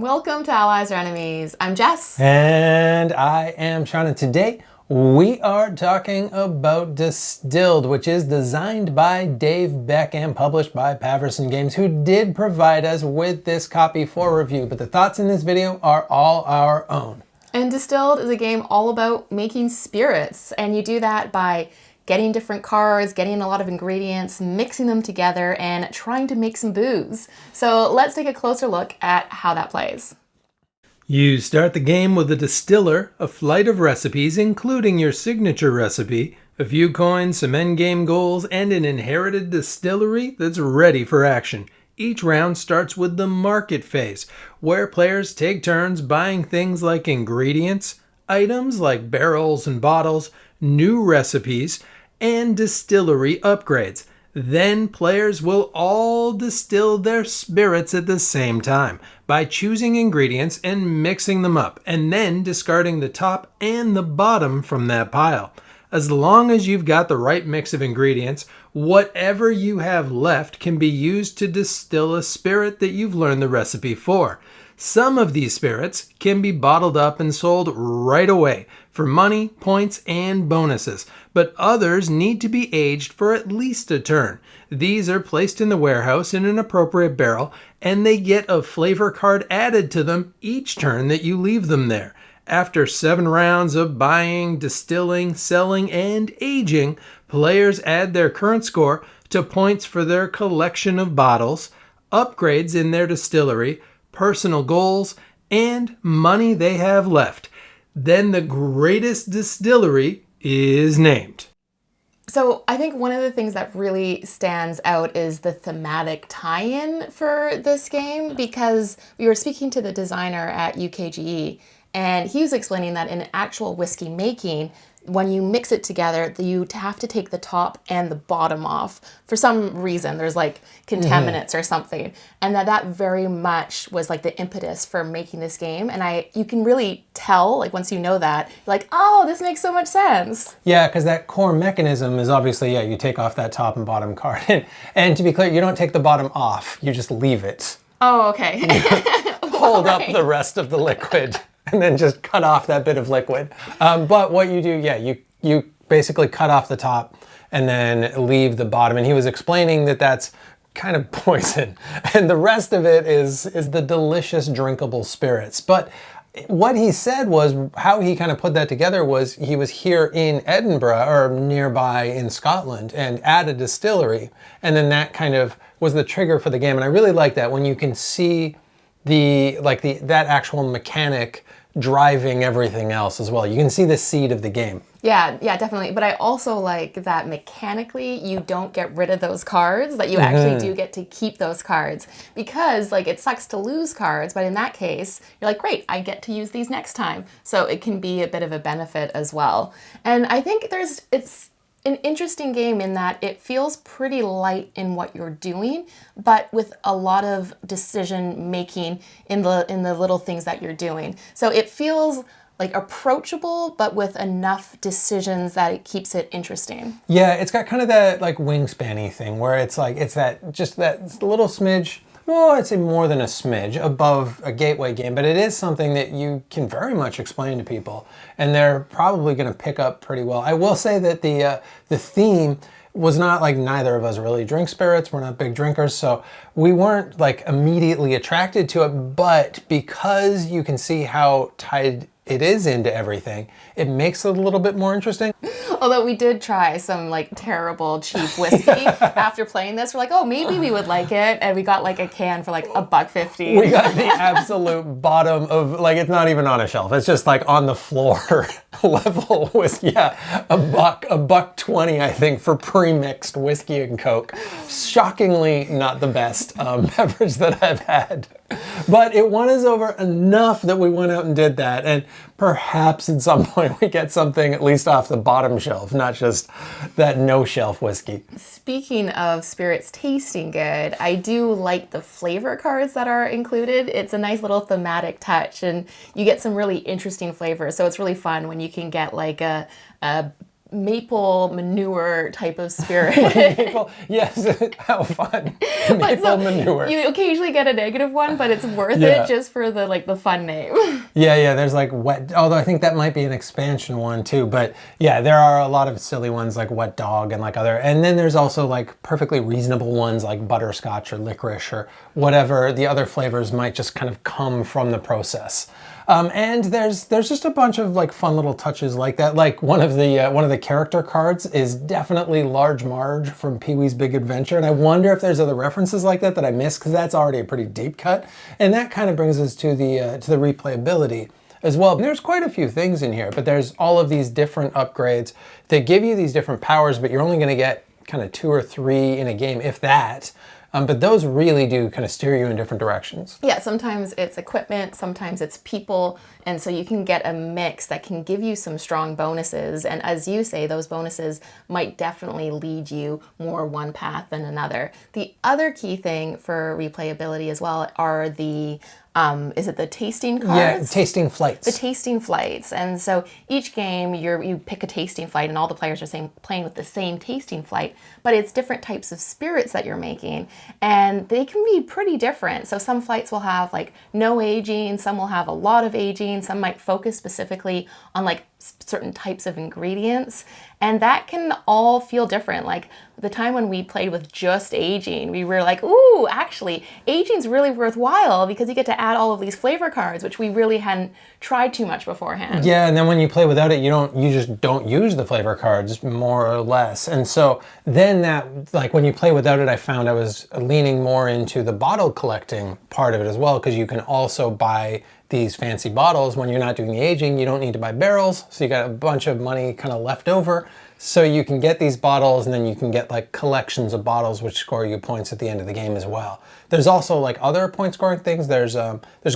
Welcome to Allies or Enemies. I'm Jess. And I am Sean, and today we are talking about Distilled, which is designed by Dave Beck and published by Paverson Games, who did provide us with this copy for review, but the thoughts in this video are all our own. And Distilled is a game all about making spirits, and you do that by getting different cards, getting a lot of ingredients, mixing them together, and trying to make some booze. So let's take a closer look at how that plays. You start the game with a distiller, a flight of recipes, including your signature recipe, a few coins, some endgame goals, and an inherited distillery that's ready for action. Each round starts with the market phase, where players take turns buying things like ingredients, items like barrels and bottles, new recipes, and distillery upgrades. Then players will all distill their spirits at the same time by choosing ingredients and mixing them up, and then discarding the top and the bottom from that pile. As long as you've got the right mix of ingredients, whatever you have left can be used to distill a spirit that you've learned the recipe for. Some of these spirits can be bottled up and sold right away for money, points, and bonuses, but others need to be aged for at least a turn. These are placed in the warehouse in an appropriate barrel, and they get a flavor card added to them each turn that you leave them there. After 7 rounds of buying, distilling, selling, and aging, players add their current score to points for their collection of bottles, upgrades in their distillery, personal goals, and money they have left. Then the greatest distillery is named. So I think one of the things that really stands out is the thematic tie-in for this game, because we were speaking to the designer at UKGE, and he was explaining that in actual whiskey making, when you mix it together, you have to take the top and the bottom off. For some reason, there's like contaminants or something. And that very much was like the impetus for making this game. And you can really tell, like once you know that, you're like, oh, this makes so much sense. Yeah, because that core mechanism is obviously, you take off that top and bottom card. And to be clear, you don't take the bottom off, you just leave it. Oh, okay. Hold up the rest of the liquid. And then just cut off that bit of liquid. But what you do, you basically cut off the top and then leave the bottom. And he was explaining that that's kind of poison. And the rest of it is the delicious drinkable spirits. But what he said was, how he kind of put that together was, he was here in Edinburgh or nearby in Scotland and at a distillery. And then that kind of was the trigger for the game. And I really like that when you can see that actual mechanic driving everything else as well. You can see the seed of the game. Yeah, definitely. But I also like that mechanically you don't get rid of those cards, that you actually do get to keep those cards, because like it sucks to lose cards, but in that case, you're like, great, I get to use these next time. So it can be a bit of a benefit as well. And I think it's an interesting game in that it feels pretty light in what you're doing, but with a lot of decision making in the little things that you're doing. So it feels like approachable, but with enough decisions that it keeps it interesting. Yeah, it's got kind of that like wingspan-y thing where it's that little smidge, well, I'd say more than a smidge above a gateway game, but it is something that you can very much explain to people, and they're probably going to pick up pretty well. I will say that the theme was not like, neither of us really drink spirits. We're not big drinkers, so we weren't like immediately attracted to it, but because you can see how tied it is into everything, it makes it a little bit more interesting. Although we did try some like terrible cheap whiskey after playing this. We're like, oh, maybe we would like it. And we got like a can for like $1.50. We got the absolute bottom of, like, it's not even on a shelf. It's just like on the floor level whiskey. Yeah, $1.20, I think, for pre-mixed whiskey and Coke. Shockingly not the best beverage that I've had. But it won us over enough that we went out and did that. And perhaps at some point we get something at least off the bottom shelf, not just that no-shelf whiskey. Speaking of spirits tasting good, I do like the flavor cards that are included. It's a nice little thematic touch, and you get some really interesting flavors. So it's really fun when you can get like a maple manure type of spirit. Maple, yes, how fun. Maple manure. You occasionally get a negative one, but it's worth Yeah. it just for the fun name. Yeah, there's like wet, although I think that might be an expansion one too, but yeah, there are a lot of silly ones like wet dog and like other, and then there's also like perfectly reasonable ones like butterscotch or licorice or whatever. The other flavors might just kind of come from the process. And there's just a bunch of like fun little touches like that. Like one of the character cards is definitely Large Marge from Pee-wee's Big Adventure, and I wonder if there's other references like that I missed, because that's already a pretty deep cut. And that kind of brings us to the replayability as well. There's quite a few things in here, but there's all of these different upgrades that give you these different powers, but you're only going to get kind of 2 or 3 in a game, if that. But those really do kind of steer you in different directions. Yeah, sometimes it's equipment, sometimes it's people, and so you can get a mix that can give you some strong bonuses. And as you say, those bonuses might definitely lead you more one path than another. The other key thing for replayability as well are the is it the tasting cards? Yeah, tasting flights. The tasting flights. And so each game you pick a tasting flight, and all the players are playing with the same tasting flight, but it's different types of spirits that you're making, and they can be pretty different. So some flights will have like no aging, some will have a lot of aging, some might focus specifically on like certain types of ingredients, and that can all feel different. Like the time when we played with just aging, we were like, ooh, actually aging's really worthwhile because you get to add all of these flavor cards, which we really hadn't tried too much beforehand. Yeah, and then when you play without it, you just don't use the flavor cards, more or less. And so then that, like when you play without it, I found I was leaning more into the bottle collecting part of it as well, because you can also buy these fancy bottles. When you're not doing the aging, you don't need to buy barrels, so you got a bunch of money kind of left over. So you can get these bottles, and then you can get like collections of bottles which score you points at the end of the game as well. There's also like other point scoring things. There's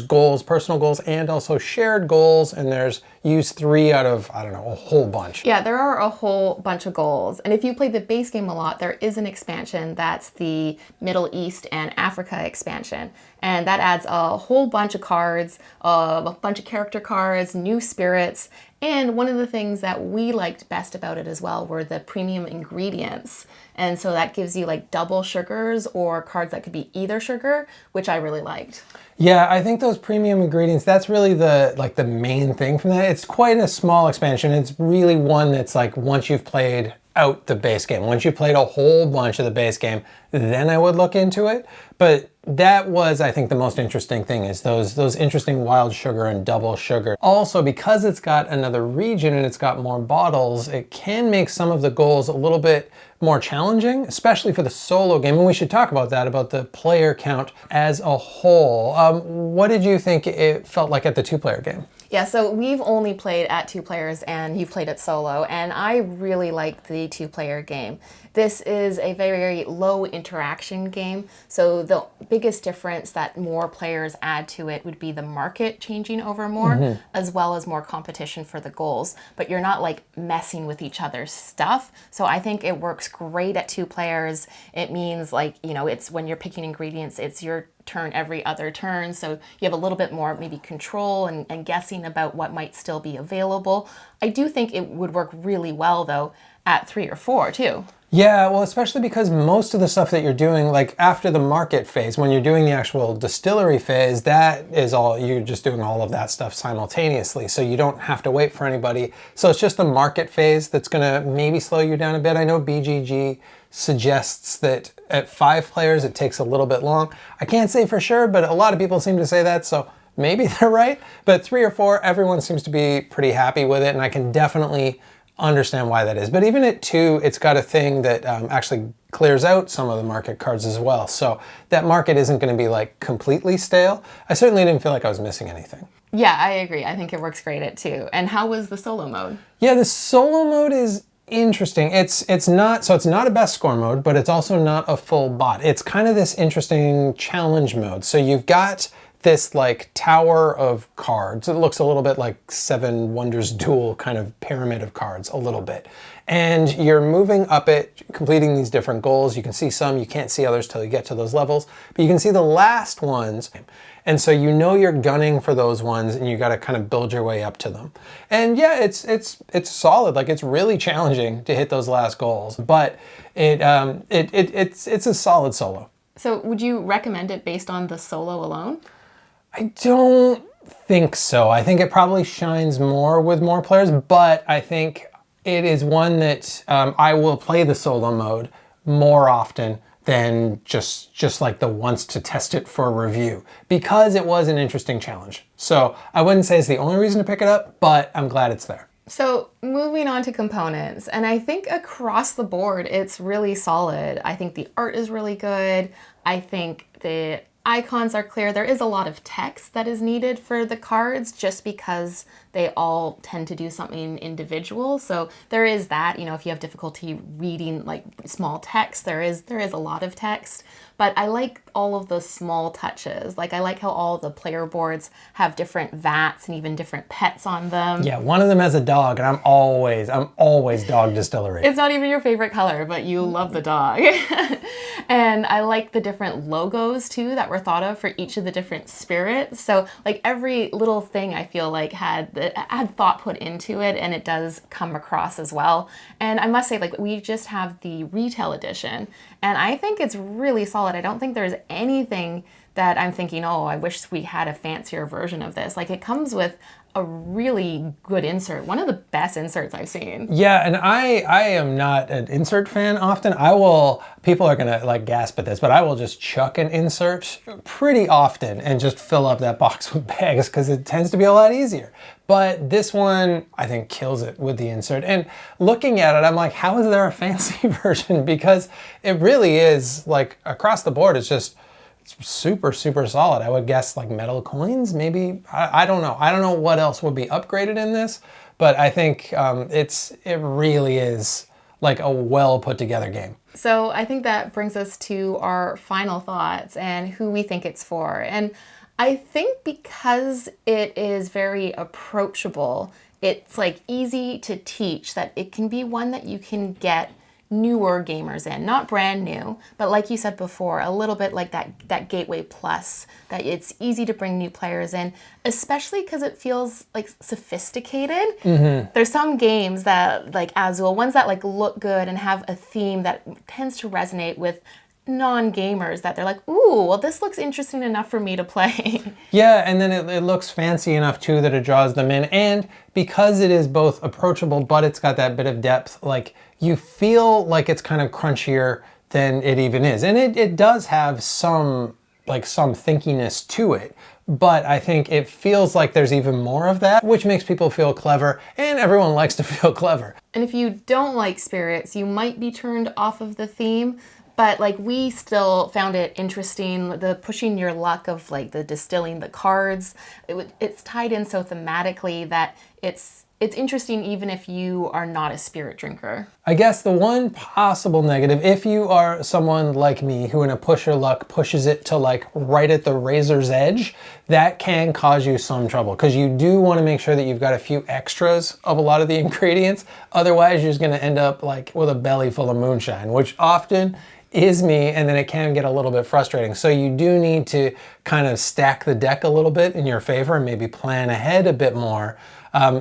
goals, personal goals, and also shared goals, and there's use 3 out of, I don't know, a whole bunch. Yeah, there are a whole bunch of goals. And if you play the base game a lot, there is an expansion that's the Middle East and Africa expansion. And that adds a whole bunch of cards, a bunch of character cards, new spirits. And one of the things that we liked best about it as well were the premium ingredients. And so that gives you like double sugars or cards that could be either sugar, which I really liked. Yeah, I think those premium ingredients, that's really the main thing from that. It's quite a small expansion. It's really one that's like once you've played out the base game, once you've played a whole bunch of the base game, then I would look into it. But that was, I think, the most interesting thing is those interesting wild sugar and double sugar. Also, because it's got another region and it's got more bottles, it can make some of the goals a little bit more challenging, especially for the solo game. And we should talk about that, about the player count as a whole. What did you think it felt like at the 2-player game? Yeah, so we've only played at 2 players and you've played it solo, and I really liked the 2-player game. This is a very low interaction game, so the biggest difference that more players add to it would be the market changing over more, as well as more competition for the goals. But you're not like messing with each other's stuff, so I think it works great at 2 players. It means like, you know, it's when you're picking ingredients, it's your turn every other turn, so you have a little bit more maybe control and guessing about what might still be available. I do think it would work really well though at 3 or 4 too. Yeah, well, especially because most of the stuff that you're doing, like after the market phase, when you're doing the actual distillery phase, that is all, you're just doing all of that stuff simultaneously. So you don't have to wait for anybody. So it's just the market phase that's gonna maybe slow you down a bit. I know BGG suggests that at 5 players, it takes a little bit long. I can't say for sure, but a lot of people seem to say that, so maybe they're right. But 3 or 4, everyone seems to be pretty happy with it, and I can definitely understand why that is. But even at 2, it's got a thing that actually clears out some of the market cards as well. So that market isn't going to be like completely stale. I certainly didn't feel like I was missing anything. Yeah, I agree. I think it works great at 2. And how was the solo mode? Yeah, the solo mode is interesting. It's not a best score mode, but it's also not a full bot. It's kind of this interesting challenge mode. So you've got this like tower of cards. It looks a little bit like Seven Wonders Duel kind of pyramid of cards, a little bit. And you're moving up it, completing these different goals. You can see some, you can't see others till you get to those levels, but you can see the last ones. And so you know you're gunning for those ones, and you got to kind of build your way up to them. And yeah, it's solid. Like, it's really challenging to hit those last goals, but it's a solid solo. So would you recommend it based on the solo alone? I don't think so. I think it probably shines more with more players, but I think it is one that I will play the solo mode more often than just like the once to test it for review, because it was an interesting challenge. So I wouldn't say it's the only reason to pick it up, but I'm glad it's there. So moving on to components, and I think across the board, it's really solid. I think the art is really good. I think the icons are clear. There is a lot of text that is needed for the cards just because they all tend to do something individual. So there is that, if you have difficulty reading like small text, there is a lot of text. But I like all of the small touches. Like, I like how all the player boards have different vats and even different pets on them. Yeah, one of them has a dog, and I'm always dog distillery. It's not even your favorite color, but you love the dog. And I like the different logos too that were thought of for each of the different spirits. So like every little thing I feel like had thought put into it, and it does come across as well. And I must say, like, we just have the retail edition, and I think it's really solid. I don't think there's anything that I'm thinking, oh, I wish we had a fancier version of this. Like, it comes with a really good insert, one of the best inserts I've seen. Yeah, and I am not an insert fan often. People are gonna like gasp at this, but I will just chuck an insert pretty often and just fill up that box with bags because it tends to be a lot easier. But this one, I think, kills it with the insert. And looking at it, I'm like, how is there a fancy version? Because it really is, like, across the board, it's super, super solid. I would guess like metal coins, maybe. I don't know. I don't know what else would be upgraded in this, but I think it really is like a well put together game. So I think that brings us to our final thoughts and who we think it's for. And I think because it is very approachable, it's like easy to teach, that it can be one that you can get newer gamers in, not brand new, but like you said before, a little bit like that gateway plus, that it's easy to bring new players in, especially because it feels like sophisticated. Mm-hmm. There's some games that, like Azul, ones that like look good and have a theme that tends to resonate with non-gamers, that they're like, ooh, well, this looks interesting enough for me to play. Yeah, and then it looks fancy enough too that it draws them in. And because it is both approachable, but it's got that bit of depth, like, you feel like it's kind of crunchier than it even is. And it does have some thinkiness to it, but I think it feels like there's even more of that, which makes people feel clever, and everyone likes to feel clever. And if you don't like spirits, you might be turned off of the theme, but like, we still found it interesting, the pushing your luck of like the distilling the cards. It's tied in so thematically that it's interesting even if you are not a spirit drinker. I guess the one possible negative, if you are someone like me who in a push your luck pushes it to like right at the razor's edge, that can cause you some trouble, because you do want to make sure that you've got a few extras of a lot of the ingredients. Otherwise, you're just going to end up like with a belly full of moonshine, which often is me, and then it can get a little bit frustrating. So you do need to kind of stack the deck a little bit in your favor and maybe plan ahead a bit more.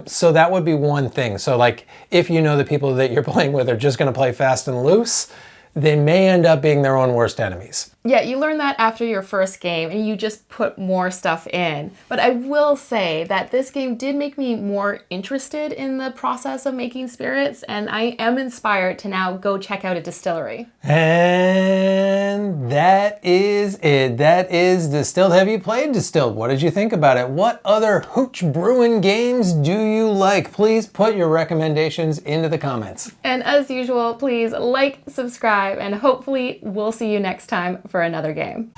So that would be one thing. So like, if you know the people that you're playing with are just going to play fast and loose, they may end up being their own worst enemies. Yeah, you learn that after your first game and you just put more stuff in. But I will say that this game did make me more interested in the process of making spirits, and I am inspired to now go check out a distillery. And that is it. That is Distilled. Have you played Distilled? What did you think about it? What other hooch brewing games do you like? Please put your recommendations into the comments. And as usual, please like, subscribe, and hopefully we'll see you next time for another game.